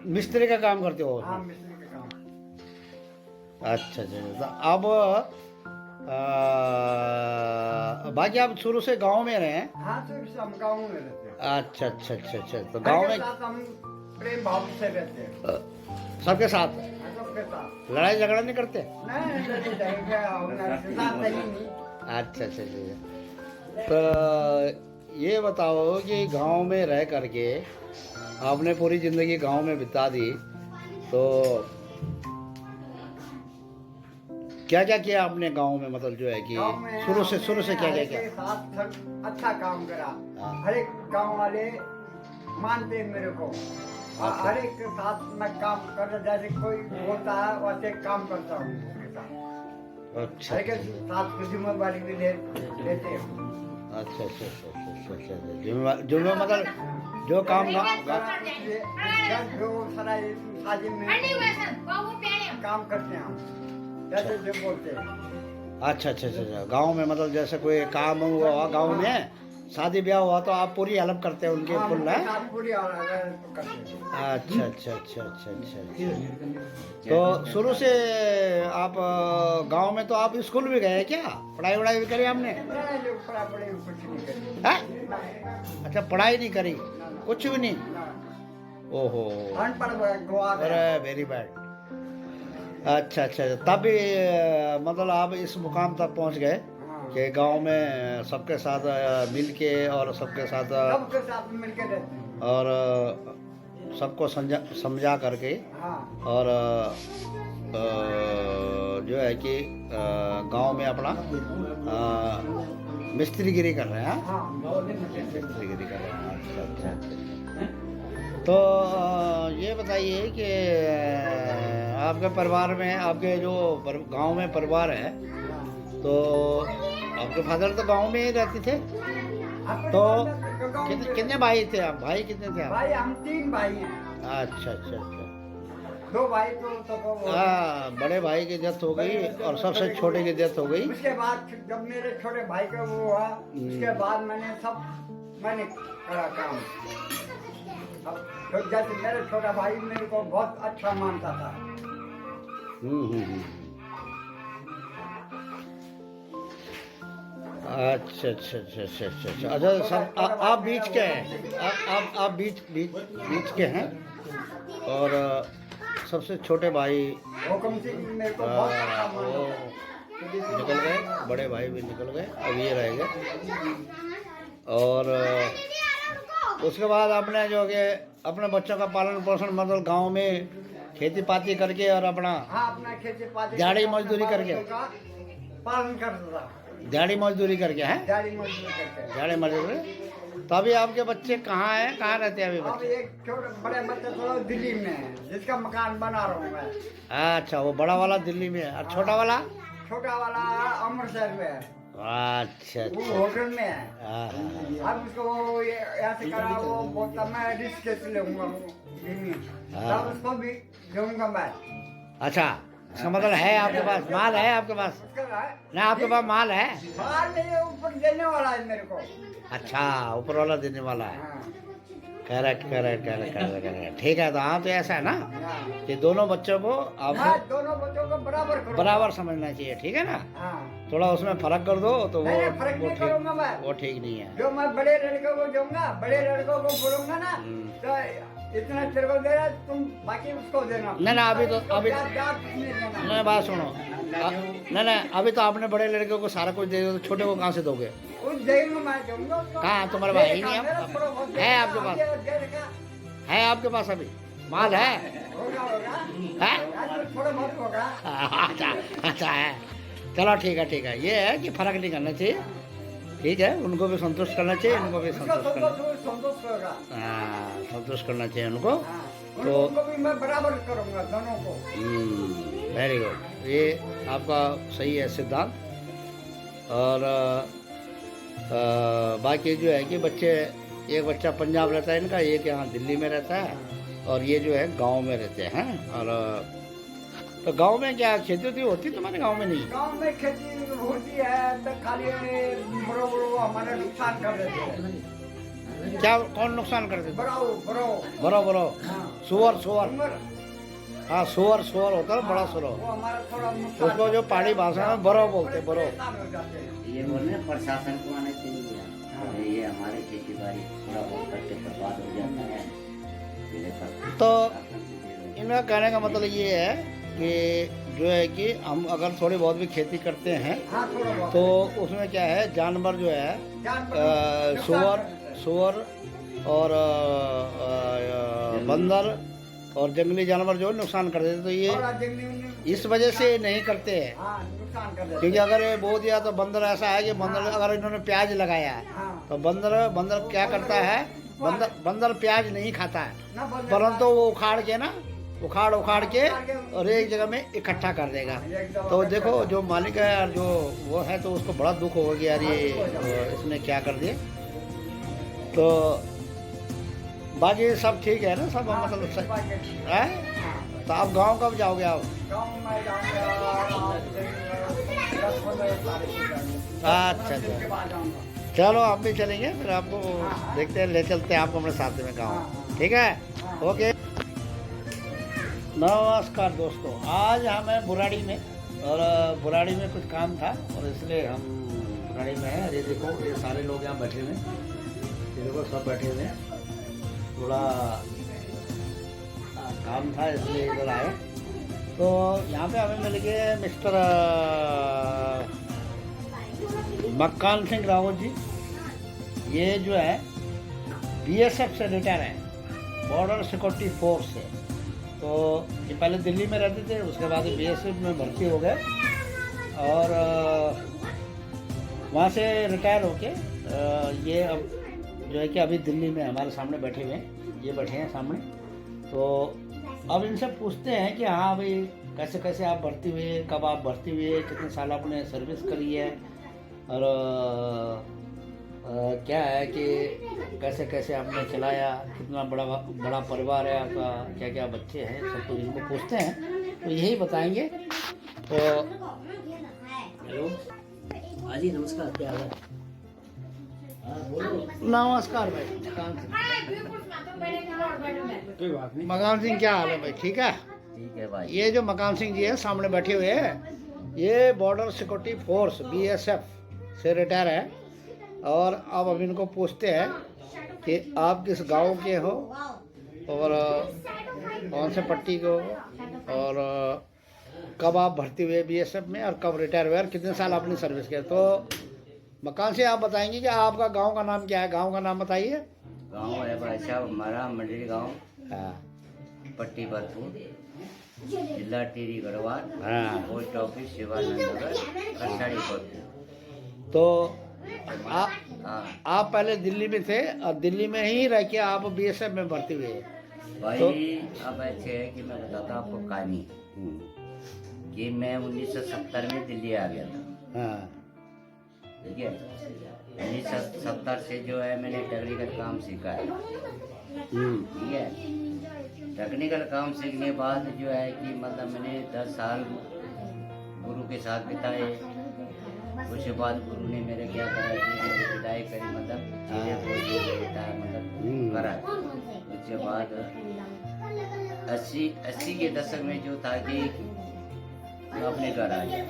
मिस्त्री का काम करते हो? हाँ मिस्त्री का काम। अच्छा अच्छा। तो अब बाकी आप शुरू से गांव में रहे हैं? हाँ शुरू से हम गाँव में रहते हैं। अच्छा अच्छा अच्छा अच्छा। तो घर गांव के में साथ हम प्रेम भाव से रहते हैं। सबके साथ हाँ, सबके साथ। लड़ाई झगड़ा नहीं करते? नहीं नहीं जाएंगे साथ नहीं। अच्छा अच्छा अच्छा। तो ये बताओ कि गांव में रह करके आपने पूरी ज़िंदगी गांव में बिता दी, तो क्या क्या किया आपने गांव में? मतलब जो है कि शुरू से क्या क्या किया? के साथ अच्छा काम करा। हाँ। हर एक गाँव वाले मानते हैं मेरे को। और अच्छा। हर एक के साथ मैं काम कर, जैसे कोई बोलता है वैसे काम करता हूँ उसके साथ। अच्छा हर एक के साथ की जिम्मेवारी भी लेते हैं। अच्छा अच्छा अच्छा अच्छा अच्छा। जिम्मेवार मतलब जो काम जो सारा साजिश में काम करते हैं हम, जैसे जो बोलते हैं। अच्छा अच्छा अच्छा। गांव में मतलब जैसे कोई काम हुआ गांव में, शादी ब्याह हुआ, तो आप पूरी हेल्प करते हैं उनके? फुल है? हाँ, पूरी करते हैं। अच्छा अच्छा अच्छा अच्छा अच्छा। तो शुरू से आप गांव में, तो आप स्कूल भी गए क्या? पढ़ाई वढ़ाई भी करी आपने? नहीं, जो पढ़ाई कुछ नहीं करते। हैं? अच्छा, पढ़ाई नहीं करी, कुछ भी नहीं? ओहो, अनपढ़ गोवा गया। अरे वेरी बैड। अच्छा अच्छा। तब भी मतलब आप इस मुकाम तक पहुंच गए कि गांव में सबके साथ मिल के, और सबके साथ सबके साथ मिलकर रहते हैं। और सबको समझा करके, हाँ और जो है कि गांव में अपना मिस्त्रीगिरी कर रहे हैं। हाँ, हाँ मिस्त्रीगिरी कर रहे हैं। अच्छा अच्छा अच्छा। तो ये बताइए कि आपके परिवार में, आपके जो गांव में परिवार है, तो आपके फादर तो गांव में ही रहते थे, तो कितने भाई थे आप? भाई कितने थे आप? भाई हम 3 भाई हैं। अच्छा अच्छा अच्छा। 2 भाई तो हाँ, बड़े भाई की डेथ हो गई और सबसे छोटे की डेथ हो गई। उसके बाद जब मेरे छोटे भाई का वो हुआ, उसके बाद मैंने करा काम। अब तो जैसे मेरा छोटा भाई मेरे को बहुत अच्छा मानता था। हम्म। अच्छा अच्छा अच्छा अच्छा अच्छा अच्छा। सब आप बीच के हैं? आप बीच के हैं, और सबसे छोटे भाई हुक्म सिंह मेरे को बहुत अच्छा वो मानता निकल गए, बड़े भाई भी निकल गए, अब ये रह गए। और उसके बाद आपने जो कि अपने बच्चों का पालन पोषण मतलब गांव में खेती पाती करके, और अपना हाँ अपना खेती पाती दिहाड़ी मजदूरी करके, पालन करता था। दिहाड़ी मजदूरी करके है, दिहाड़ी मजदूरी करके। दिहाड़ी मजदूरी। तो अभी आपके बच्चे कहाँ हैं, कहाँ रहते हैं अभी अब बच्चे? एक छोटे बड़े बच्चे तो दिल्ली में है, जिसका मकान बना रहा हूँ मैं। अच्छा, वो बड़ा वाला दिल्ली में है, और छोटा वाला? छोटा वाला अमृतसर में है, अच्छा वो अच्छा। होटल में है। हाँ हाँ हाँ। अब उसको ऐसे करा, वो बोलता मैं रिस्क कैसे लूंगा दिल्ली, तब उसको भी दूंगा मैं। अच्छा, इसका मतलब है आपके पास माल है? आपके पास ना, आपके पास माल है? माल नहीं है, ऊपर देने वाला है मेरे को। अच्छा, ऊपर वाला देने वाला है। हाँ, करेक्ट करेक्ट करेक्ट करेक्ट। ठीक है, तो हाँ, तो ऐसा है ना हाँ। कि दोनों बच्चों को हाँ, आप दोनों बच्चों को बराबर करो। बराबर समझना चाहिए, ठीक है ना? हाँ। थोड़ा उसमें फर्क कर दो तो नहीं, नहीं, फर्क नहीं करूंगा मैं। वो ठीक नहीं है। जो मैं बड़े लड़कों को दूंगा, बड़े लड़कों को बोलूंगा ना, तो इतना तेरे को दे रहा, तुम बाकी उसको देना। नहीं ना, अभी नहीं, बात सुनो, नहीं, अभी तो आपने बड़े लड़के को सारा कुछ दे दो, तो छोटे को कहाँ से दोगे? कहाँ, तुम्हारे भाई ही नहीं है आपके पास? है आपके पास अभी माल है? है? थोड़ा बहुत होगा। अच्छा अच्छा है। चलो ठीक है, ये है कि फर्क नहीं करना चाहिए, ठीक है? उनको भी संतुष्ट करना चाहिए, इनको भी संतुष्ट करना, संतोष होगा। हाँ, संतुष्ट करना चाहिए उनको। तो उनको भी मैं बराबर करूंगा दोनों को। वेरी गुड, ये आपका सही है सिद्धांत। और बाकी जो है कि बच्चे, एक बच्चा पंजाब रहता है इनका, एक यहाँ दिल्ली में रहता है, और ये जो है गांव में रहते हैं। और तो गांव में क्या खेती होती होती तुम्हारे गांव में? नहीं, गांव में खेती होती है तो खाली बड़ो हमारा नुकसान कर देते हैं। क्या, कौन नुकसान करते थे? बड़ो बरो हाँ। सुअर सुअर उमर, हाँ सुअर सुअर होता है बड़ा सुअर। वो हमारा थोड़ा नुकसान उसको जो पहाड़ी भाषा में बरो बोलते हैं, बरो। परेशान हो जाते हैं। ये बोल रहे हैं प्रशासन को आना चाहिए। ये हमारे खेती बाड़ी थोड़ा बहुत करके बर्बाद हो जाता है। मेरे पास तो इनका कहने का मतलब ये है कि जो है कि हम अगर थोड़ी बहुत भी खेती करते हैं हाँ, थोड़ा बहुत। तो उसमें क्या है, जानवर जो है जानवर नुकसान सुअर करते हैं। सुअर और बंदर और जंगली जानवर जो नुकसान कर देते, तो ये थोड़ा जंगली उंगली, इस वजह से नहीं करते हैं। हाँ, नुकसान कर देते हैं। क्योंकि अगर ये बो दिया तो बंदर ऐसा है कि बंदर अगर इन्होंने प्याज लगाया है हाँ, तो बंदर बंदर क्या करता है, बंदर प्याज नहीं खाता है, ना बंदर परंतु वो उखाड़ के ना उखाड़ के और एक जगह में इकट्ठा कर देगा। तो देखो जो मालिक है और जो वो है तो उसको बड़ा दुख होगा कि यार ये इसने क्या कर दिया। तो बाकी सब ठीक है ना, सब मतलब है। तो आप गांव कब जाओगे आप? गाँव में जाऊंगा, 10-15 तारीख को जाऊंगा। अच्छा के अच्छा, बाद जाऊंगा। चलो हम भी चलेंगे, फिर आपको देखते हैं, ले चलते हैं आपको अपने साथ में गाँव। ठीक है, ओके। नमस्कार दोस्तों, आज हम हैं बुराड़ी में और बुराड़ी में कुछ काम था और इसलिए हम बुराड़ी में हैं। ये देखो ये सारे लोग यहाँ बैठे हुए हैं, ये देखो सब बैठे हुए हैं। थोड़ा काम था इसलिए इधर आए। तो यहाँ पे हमें मिल गए मिस्टर मक्कान सिंह रावत जी। ये जो है बीएसएफ से रिटायर हैं, बॉर्डर सिक्योरिटी फोर्स से। तो ये पहले दिल्ली में रहते थे, उसके बाद बीएसएफ में भर्ती हो गए और वहाँ से रिटायर होके ये अब जो है कि अभी दिल्ली में हमारे सामने बैठे हुए हैं, ये बैठे हैं सामने। तो अब इनसे पूछते हैं कि हाँ भाई कैसे कैसे आप भर्ती हुए, कब आप भर्ती हुए, कितने साल आपने सर्विस करी है और क्या है कि कैसे कैसे आपने चलाया, कितना बड़ा परिवार है आपका, क्या क्या बच्चे हैं, सब कुछ इनको पूछते हैं तो यही बताएंगे। तो हेलो हाँ जी नमस्कार, क्या हाल है? नमस्कार भाई, मकान सिंह क्या हाल है भाई? ठीक है। ठीक है भाई। ये जो मकान सिंह जी है सामने बैठे हुए हैं, ये बॉर्डर सिक्योरिटी फोर्स बीएसएफ से रिटायर है। और अब इनको पूछते हैं कि आप किस गांव के हो और कौन से पट्टी के हो और कब आप भर्ती हुए बीएसएफ में और कब रिटायर हुए और कितने साल आपने सर्विस किया। तो मकान से आप बताएंगे कि आपका गांव का नाम क्या है? गांव का नाम बताइए। गाँव है भाई साहब हमारा मंडली गाँव, हाँ पट्टी बरपुर, जिला टिहरी गढ़वाल, हाँ। पोस्ट ऑफिस शिवानंद नगर, खरसाड़ी बरपुर। तो हाँ आप पहले दिल्ली में थे और दिल्ली में ही रह के आप बीएसएफ में भर्ती हुए। भाई अब ऐसे है कि मैं बताता हूँ आपको कहानी कि मैं 1970 में दिल्ली आ गया था। हाँ ठीक है, 1970 से जो है मैंने टेक्निकल काम सीखा है। ठीक है, टेक्निकल काम सीखने के बाद जो है कि मतलब मैंने 10 साल गुरु के साथ बिताए। उसके बाद गुरु ने मेरे क्या करा कि मेरी विदाई करी, मतलब चीजें को जो होता है मतलब करा। उसके बाद 80 के दशक में जो था कि मैं अपने घर आ गया।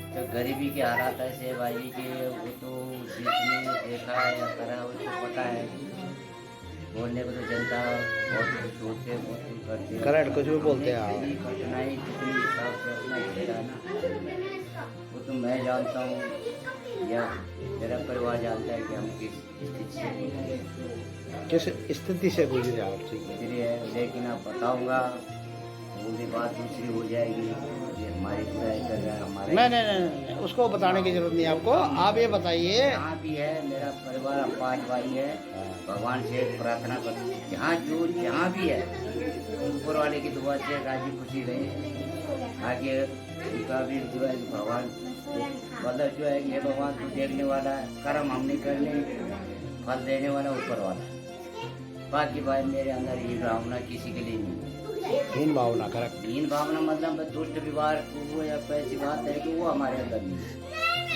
तो गरीबी के हालात ऐसे भाई कि वो तो जिसने देखा है या करा उसको पता है। बोलने को तो जनता बहुत कुछ सोचते, बहुत कुछ करते, करेक्ट, कुछ भी बोलते हैं आप। मेरी कठिनाई जितनी हिसाब से अपना झेला ना वो तो मैं जानता हूँ या मेरा परिवार जानता है कि हम किस स्थिति से गुजरे। किस स्थिति से गुजरे आप? ठीक है। गुजरे है, लेकिन अब बताऊँगा वो भी बात दूसरी हो जाएगी। ये हमारी बुराई कर रहा है हमारे। नहीं, उसको बताने की जरूरत नहीं आपको। आप ये बताइए। जहाँ भी है मेरा परिवार, हम 5 भाई है। भगवान से प्रार्थना कर, जहाँ भी है ऊपर वाले की दुआ से राजी खुशी रहे। आगे उनका भी जो है भगवान मतलब जो है ये भगवान को देखने वाला है, कर्म हमने करने, फल देने वाला ऊपर वाला। बाकी भाई मेरे अंदर ये भावना किसी के लिए नहीं। हीन भावना, करेक्ट। हीन भावना मतलब दुष्ट व्यवहार वो या ऐसी बात है कि वो हमारे अंदर नहीं है।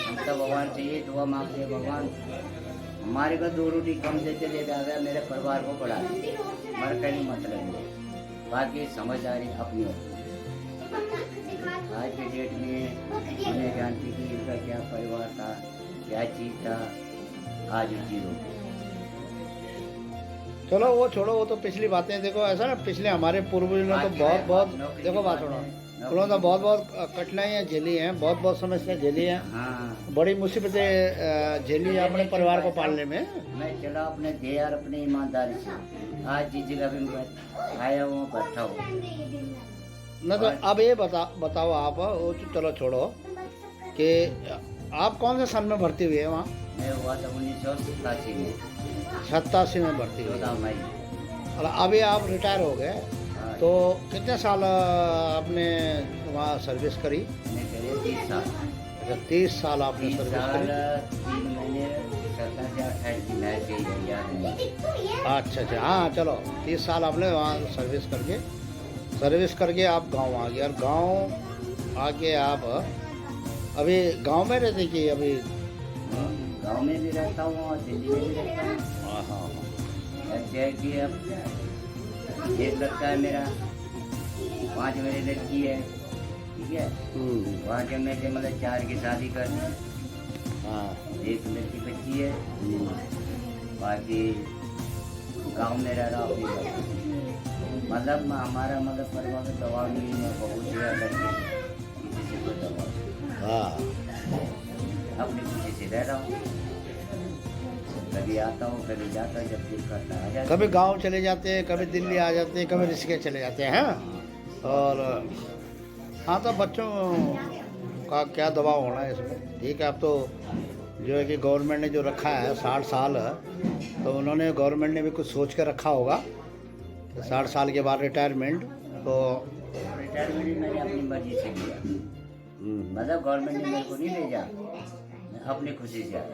हम तो भगवान से ये दुआ मांगते हैं, भगवान हमारे को 2 रोटी कम से चले जाएगा, मेरे परिवार को बढ़ा दे, मर कहीं मतलब नहीं। बाकी समझदारी अपनी होती है। आज के डेट में उन्हें जानती कि इनका क्या परिवार था, क्या चीज़ था, आज जीरो। चलो वो छोड़ो, वो तो पिछली बातें। देखो ऐसा ना, पिछले हमारे पूर्वजों ने तो बहुत बहुत, देखो बात सुनो, उन्होंने तो बहुत बहुत कठिनाइयाँ झेली हैं, बहुत बहुत समस्याएं झेली हैं, हाँ, बड़ी मुसीबतें झेली हैं अपने परिवार को पालने में। मैं चला अपने देर अपनी ईमानदारी से, आज जिस जगह भी मैं आया हूँ बैठा हूँ। न तो अब ये बताओ आप, वो तो चलो छोड़ो, कि आप कौन से सन में भर्ती हुए हैं वहाँ? मैं हुआ था 1987 में, 87 में भर्ती हुए। 14 मई। और अभी आप रिटायर हो गए, हाँ, तो कितने साल आपने वहाँ सर्विस करी? मैंने करे 30 साल। अच्छा, 30 साल आपने 30 सर्विस साल करी। 3 महीने 17 से 28 दिन ऐसे ही है, याद नहीं। अच्छा अच्छा, हाँ चलो, 30 साल आपने वहाँ सर्विस करके आप गांव आ गए। और गांव आके आप अभी गांव में रहते कि अभी? गाँव में भी रहता हूँ और दिल्ली में भी रहता हूँ। हाँ हाँ। ऐसे है कि अब एक लड़का है मेरा, 5 मेरी लड़की है, ठीक है। वहाँ के में से मतलब 4 की शादी कर दी, हाँ। 1 लड़की बच्ची है, बाकी गांव में रह रहा हूँ। मतलब हमारा मतलब परिवार में दबाव नहीं है, बहुत ज़्यादा लड़की किसी से कोई दबाव, हाँ। अपनी खुशी से रह रहा हूँ। कभी आता हूँ, कभी जाता हूँ, जब दिल करता है आ जाता हूँ। कभी गांव चले जाते हैं, कभी दिल्ली आ जाते हैं, कभी ऋषिकेश चले जाते हैं, हाँ। और हाँ, तो बच्चों का क्या दबाव होना है इसमें, ठीक है। अब तो जो है कि गवर्नमेंट ने जो रखा है 60 साल, तो उन्होंने गवर्नमेंट ने भी कुछ सोच कर रखा होगा, 60 साल के बाद रिटायरमेंट। तो रिटायरमेंट मैंने अपनी मर्जी से लिया, मतलब गवर्नमेंट ने मेरे को नहीं भेजा, मैं अपनी खुशी से आया।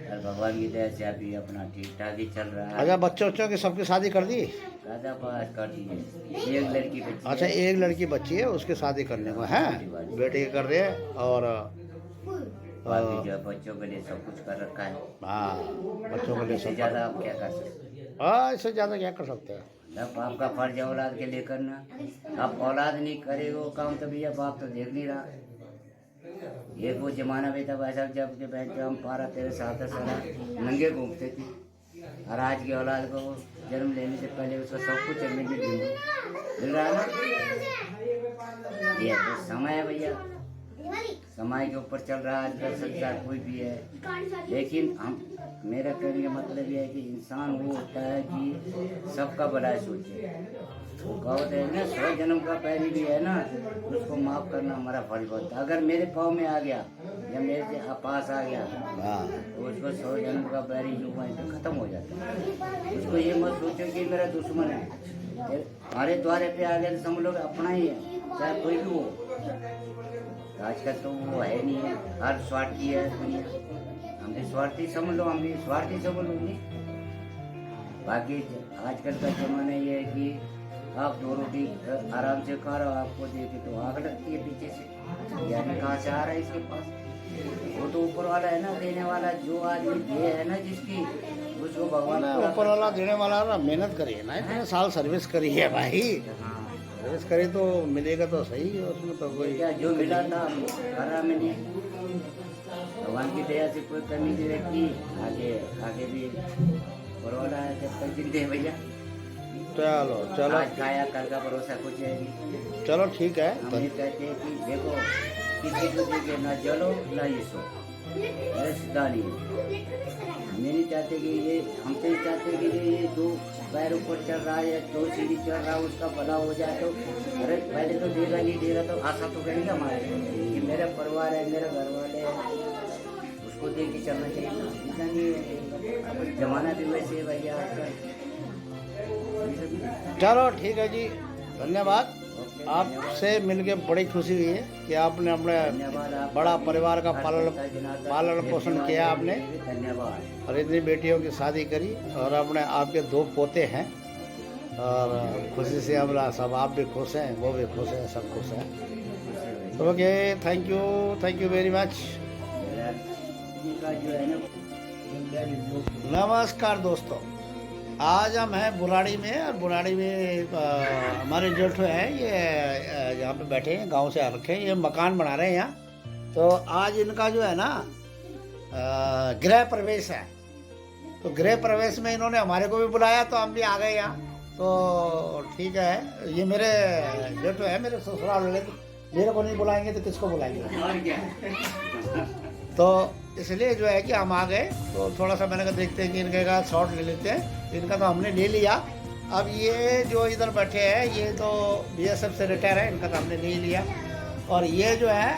और भगवान की दया से अभी अपना ठीक ठाक ही चल रहा है। अच्छा, बच्चों की सबकी शादी कर दी? दादा पास कर दिए, 1 लड़की बच्ची। अच्छा, 1 लड़की बच्ची है, उसकी शादी करने को है, बेटे के कर रहे हैं। और बाकी जो है बच्चों के लिए सब कुछ कर रखा है। हाँ, बच्चों के लिए इससे सब। ज़्यादा आप क्या कर सकते हैं? हाँ, इससे ज़्यादा क्या कर सकते हैं? जब आपका फर्ज है औलाद के लिए करना, आप औलाद नहीं करे वो काम तो भैया बाप तो देख नहीं रहा। ये वो जमाना भी था भाई साहब, जब के बैठ हम 12-13 साल तक सारा नंगे घूमते थे, और आज की औलाद को जन्म लेने से पहले उसको सब कुछ मिल रहा है ना। ये तो समय है भैया, समय के ऊपर चल रहा है आजकल संसार, कोई भी है। लेकिन हम, मेरा कहने का मतलब ये है कि इंसान वो होता है कि सबका भला सोचे। वो कहावत है ना, 100 जन्म का पैरी भी है ना, उसको माफ़ करना हमारा फर्ज होता है। अगर मेरे पाँव में आ गया या मेरे से पास आ गया, तो उसको 100 जन्म का पैरी जो है तो खत्म हो जाता है। उसको ये मत सोचो कि मेरा दुश्मन है, हमारे द्वारे पे आ गया तो समझ लो अपना ही है, चाहे कोई भी हो। आजकल तो वो है नहीं है, हर स्वार्थी है दुनिया। हम भी स्वार्थी समझ लो, हम भी स्वार्थी समझ लो नहीं। बाकी आजकल का जमाना ये है कि आप 2 रोटी आराम से खा रहे हो, आपको देखे तो आग लगती है पीछे से, यानी कहाँ से आ रहा है इसके पास? वो तो ऊपर वाला है ना, देने वाला। जो आदमी ये है ना जिसकी, उसको भगवान ऊपर वाला देने वाला ना। मेहनत करी है ना, इतने साल सर्विस करी है भाई, सर्विस करी तो मिलेगा तो सही है, उसमें तो कोई क्या जो मिला था करा मैंने, भगवान की दया से कोई कमी नहीं रखी। आगे भी परवाला है जब तक जिंदे है भैया। चलो आज खाया, कल का भरोसा कुछ है नहीं। चलो ठीक है। हम ये कहते हैं कि देखो, किसी को देखे ना जलो ना ये सो, सीधा नहीं है। हम ये नहीं चाहते कि ये, हम तो ये चाहते कि ये 2 पैर ऊपर चल रहा है या 2 सीढ़ी चल रहा है, उसका भला हो जाए। तो अरे पहले तो देगा नहीं देगा तो आशा तो करेंगे हमारे कि मेरा परिवार है, मेरा घर वाले हैं, उसको देख के चलना चाहिए ना। इतना नहीं है, जमाना भी वैसे है भैया आजकल। चलो ठीक है जी, धन्यवाद। आपसे मिलके बड़ी खुशी हुई है कि आपने अपने बड़ा परिवार का पालन पोषण किया आपने, धन्यवाद। और इतनी बेटियों की शादी करी, और अपने आपके 2 पोते हैं, और खुशी से हम सब, आप भी खुश हैं, वो भी खुश हैं, सब खुश हैं। तो okay, thank you very much. इनका जो है ना नमस्कार दोस्तों, आज हम हैं बुराड़ी में। और बुराड़ी में हमारे जेठ है ये यहाँ पे बैठे हैं, गांव से आ रखे हैं, ये मकान बना रहे हैं यहाँ। तो आज इनका जो है ना गृह प्रवेश है। तो गृह प्रवेश में इन्होंने हमारे को भी बुलाया, तो हम भी आ गए यहाँ। तो ठीक है, ये मेरे जेठ है, मेरे ससुराल वाले। मेरे को नहीं बुलाएंगे तो किसको बुलाएंगे? और क्या। तो इसलिए जो है कि हम आ गए। तो थोड़ा सा मैंने कहा देखते हैं कि इनके का शॉट ले लेते हैं। इनका तो हमने ले लिया। अब ये जो इधर बैठे हैं ये तो बीएसएफ से रिटायर है, इनका तो हमने ले लिया। और ये जो है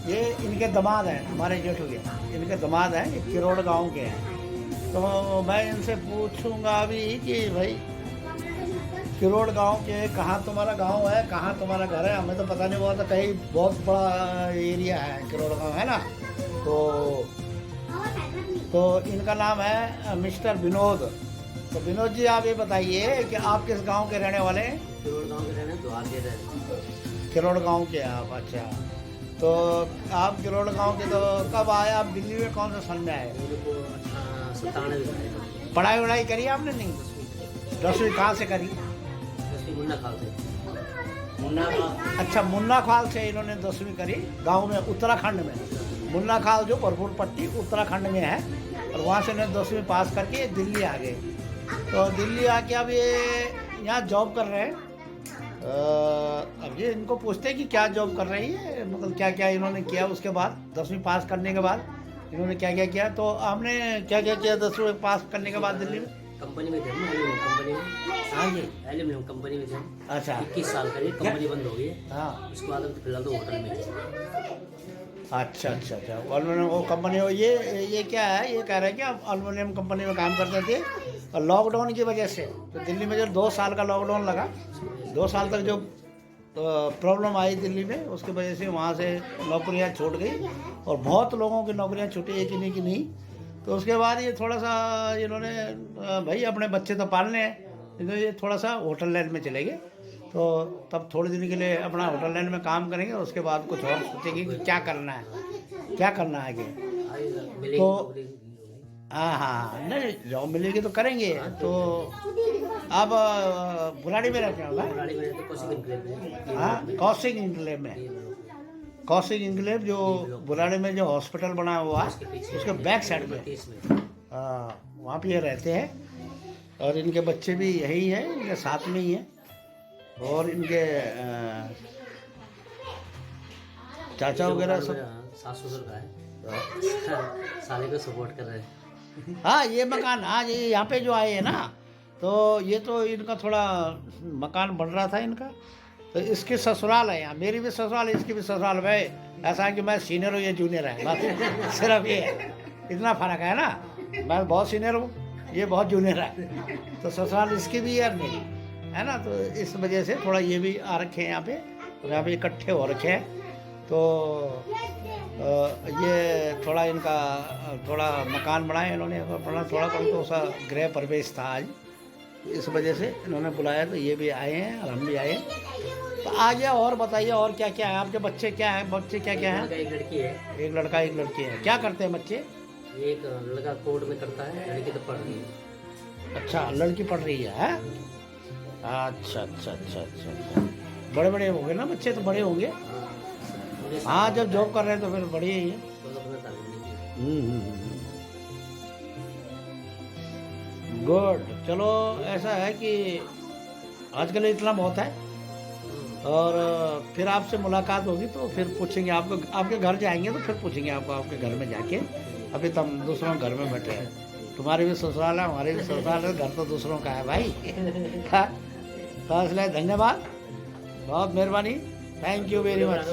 ये इनके दामाद हैं, हमारे जेठू के इनके दामाद हैं, ये किरोड़ गांव के हैं। तो मैं इनसे पूछूंगा अभी कि भाई किरोड़ गांव के कहाँ तुम्हारा गांव है, कहाँ तुम्हारा घर है? हमें तो पता नहीं हुआ था, कहीं बहुत बड़ा एरिया है किरोड़ गांव, है ना। तो इनका नाम है मिस्टर विनोद। तो विनोद जी आप ये बताइए कि आप किस गांव के रहने वाले हैं? किरोड़ गांव के रहने द्वार किरोड़ गांव के आप, अच्छा। तो आप किरोड़ गांव के, तो कब आए आप दिल्ली में? कौन से साल में आए? 97 पढ़ाई वढ़ाई करी आपने? नहीं, 10वीं कहाँ से करी? मुन्ना खाल से। अच्छा, मुन्ना खाल से इन्होंने 10वीं करी, गांव में, उत्तराखंड में। मुन्ना खाल जो भरपूर पट्टी उत्तराखंड में है, और वहाँ से इन्होंने 10वीं पास करके दिल्ली आ गए। तो दिल्ली आके अब ये यहाँ जॉब कर रहे हैं। अब ये इनको पूछते हैं कि क्या जॉब कर रही है, मतलब क्या क्या इन्होंने किया उसके बाद, 10वीं पास करने के बाद इन्होंने क्या क्या किया। तो हमने क्या क्या किया 10वीं पास करने के बाद दिल्ली में? कंपनी में थे, एल्यूमिनियम कंपनी में। हाँ जी, एल्यूमिनियम कंपनी में थे। अच्छा। 21 साल करी, कंपनी बंद हो गई है। हाँ, उसके बाद अब फिलहाल तो होटल में है। अच्छा अच्छा अच्छा। एल्युमिनियम वो कंपनी हो, ये क्या है, ये कह रहे हैं कि आप एल्युमिनियम कंपनी में काम करते थे, और लॉकडाउन की वजह से तो दिल्ली में जो 2 साल का लॉकडाउन लगा, 2 साल तक जो प्रॉब्लम आई दिल्ली में, उसकी वजह से वहाँ से नौकरियाँ छूट गई, और बहुत लोगों की नौकरियाँ छूटी, एक ही नहीं। तो उसके बाद ये थोड़ा सा इन्होंने भाई अपने बच्चे तो पालने हैं, तो ये थोड़ा सा होटल लाइन में चले गए। तो तब थोड़े दिन के लिए अपना होटल लाइन में काम करेंगे, उसके बाद कुछ और सोचेंगे कि क्या करना है, क्या करना है आगे। तो हाँ, नहीं जॉब मिलेगी तो करेंगे। तो आप बुराड़ी में रहते हो? हाँ, कौशिक इंक्लेव में। कौशिक इंक्लेव जो बुराड़ी में जो हॉस्पिटल बना हुआ है, उसके बैक साइड में, वहाँ पे ये रहते हैं। और इनके बच्चे भी यही हैं, इनके साथ में ही हैं। और इनके चाचा वगैरह सब सास ससुर का है, साले को सपोर्ट कर रहे हैं। हाँ, ये मकान आज ये यहाँ पे जो आए हैं ना, तो ये तो इनका थोड़ा मकान बन रहा था इनका। तो इसकी ससुराल है यहाँ, मेरी भी ससुराल है, इसकी भी ससुराल है। ऐसा है कि मैं सीनियर हूँ, ये जूनियर है, बस सिर्फ ये है, इतना फर्क है ना। मैं बहुत सीनियर हूँ, ये बहुत जूनियर है। तो ससुराल इसकी भी है और मेरी, है ना। तो इस वजह से थोड़ा ये भी आ रखे हैं यहाँ पे, और यहाँ पे इकट्ठे हो रखे हैं। तो ये थोड़ा इनका थोड़ा मकान बनाए इन्होंने अपना, थोड़ा तो सा गृह प्रवेश था आज, इस वजह से इन्होंने बुलाया। तो ये भी आए हैं और हम भी आए। तो आगे और बताइए, और क्या क्या है आपके? बच्चे क्या है, बच्चे क्या क्या हैं? एक लड़की है, एक लड़का एक लड़की है। क्या करते हैं बच्चे? एक लड़का कोर्ट में करता है, लड़की तो पढ़ रही है। अच्छा, लड़की पढ़ रही है? अच्छा अच्छा अच्छा अच्छा अच्छा। बड़े बड़े होंगे ना बच्चे, तो बड़े होंगे। हाँ, जब जॉब कर रहे हैं तो फिर बढ़िया ही है। गुड। चलो, ऐसा है कि आजकल इतना बहुत है। और फिर आपसे मुलाकात होगी तो फिर पूछेंगे आपको, आपके घर जाएंगे तो फिर पूछेंगे आपको, आपके घर में जाके। अभी तो हम दूसरों के घर में बैठे हैं। तुम्हारे भी ससुराल है, हमारे भी ससुराल है, घर तो दूसरों का है भाई। तो इसलिए धन्यवाद, बहुत मेहरबानी, थैंक यू वेरी मच।